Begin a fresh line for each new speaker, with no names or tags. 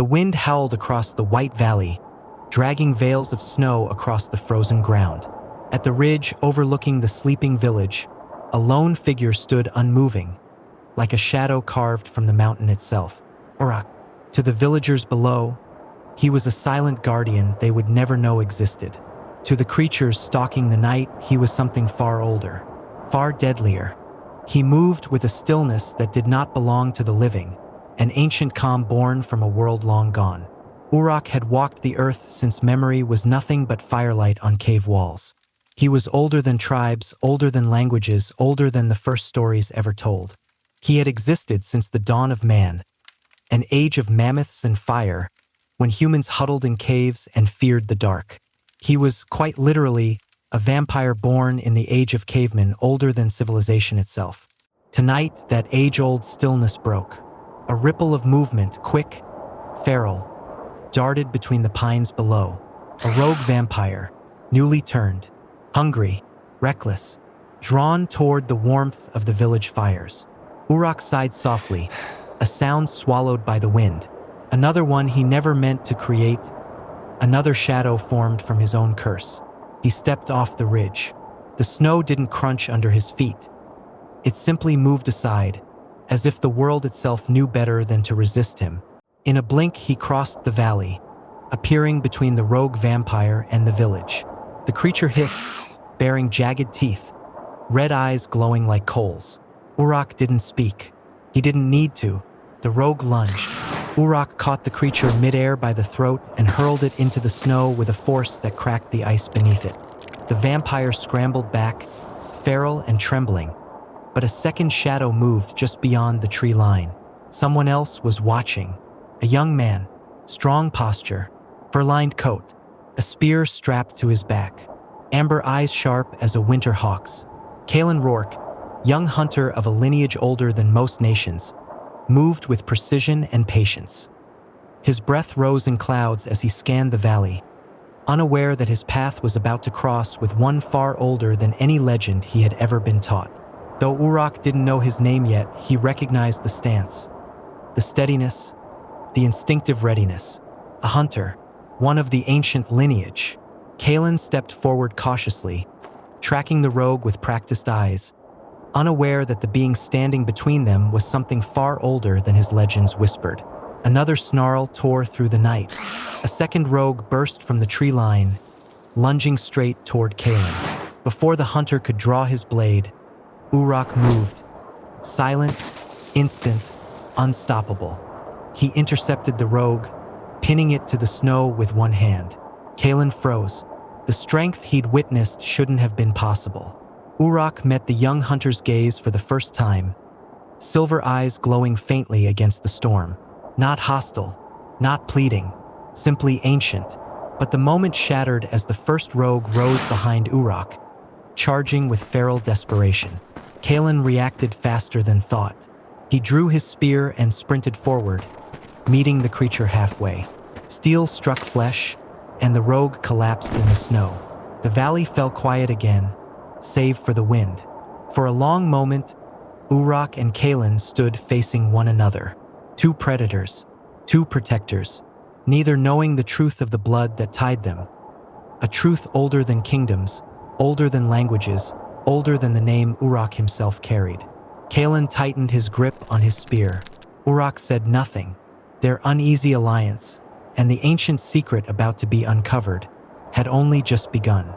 The wind howled across the white valley, dragging veils of snow across the frozen ground. At the ridge overlooking the sleeping village, a lone figure stood unmoving, like a shadow carved from the mountain itself. Urok. To the villagers below, he was a silent guardian they would never know existed. To the creatures stalking the night, he was something far older, far deadlier. He moved with a stillness that did not belong to the living, an ancient calm born from a world long gone. Urok had walked the earth since memory was nothing but firelight on cave walls. He was older than tribes, older than languages, older than the first stories ever told. He had existed since the dawn of man, an age of mammoths and fire, when humans huddled in caves and feared the dark. He was, quite literally, a vampire born in the age of cavemen, older than civilization itself. Tonight, that age-old stillness broke. A ripple of movement, quick, feral, darted between the pines below. A rogue vampire, newly turned, hungry, reckless, drawn toward the warmth of the village fires. Urok sighed softly, a sound swallowed by the wind. Another one he never meant to create, another shadow formed from his own curse. He stepped off the ridge. The snow didn't crunch under his feet. It simply moved aside, as if the world itself knew better than to resist him. In a blink, he crossed the valley, appearing between the rogue vampire and the village. The creature hissed, baring jagged teeth, red eyes glowing like coals. Urok didn't speak. He didn't need to. The rogue lunged. Urok caught the creature midair by the throat and hurled it into the snow with a force that cracked the ice beneath it. The vampire scrambled back, feral and trembling, but a second shadow moved just beyond the tree line. Someone else was watching. A young man, strong posture, fur-lined coat, a spear strapped to his back, amber eyes sharp as a winter hawk's. Kaelen Rourke, young hunter of a lineage older than most nations, moved with precision and patience. His breath rose in clouds as he scanned the valley, unaware that his path was about to cross with one far older than any legend he had ever been taught. Though Urok didn't know his name yet, he recognized the stance, the steadiness, the instinctive readiness. A hunter, one of the ancient lineage. Kaelen stepped forward cautiously, tracking the rogue with practiced eyes, unaware that the being standing between them was something far older than his legends whispered. Another snarl tore through the night. A second rogue burst from the tree line, lunging straight toward Kaelen. Before the hunter could draw his blade, Urok moved. Silent, instant, unstoppable. He intercepted the rogue, pinning it to the snow with one hand. Kaelen froze. The strength he'd witnessed shouldn't have been possible. Urok met the young hunter's gaze for the first time, silver eyes glowing faintly against the storm. Not hostile, not pleading, simply ancient. But the moment shattered as the first rogue rose behind Urok, charging with feral desperation. Kaelen reacted faster than thought. He drew his spear and sprinted forward, meeting the creature halfway. Steel struck flesh, and the rogue collapsed in the snow. The valley fell quiet again, save for the wind. For a long moment, Urok and Kaelen stood facing one another. Two predators, two protectors, neither knowing the truth of the blood that tied them. A truth older than kingdoms, older than languages, older than the name Urok himself carried. Kaelen tightened his grip on his spear. Urok said nothing. Their uneasy alliance, and the ancient secret about to be uncovered, had only just begun.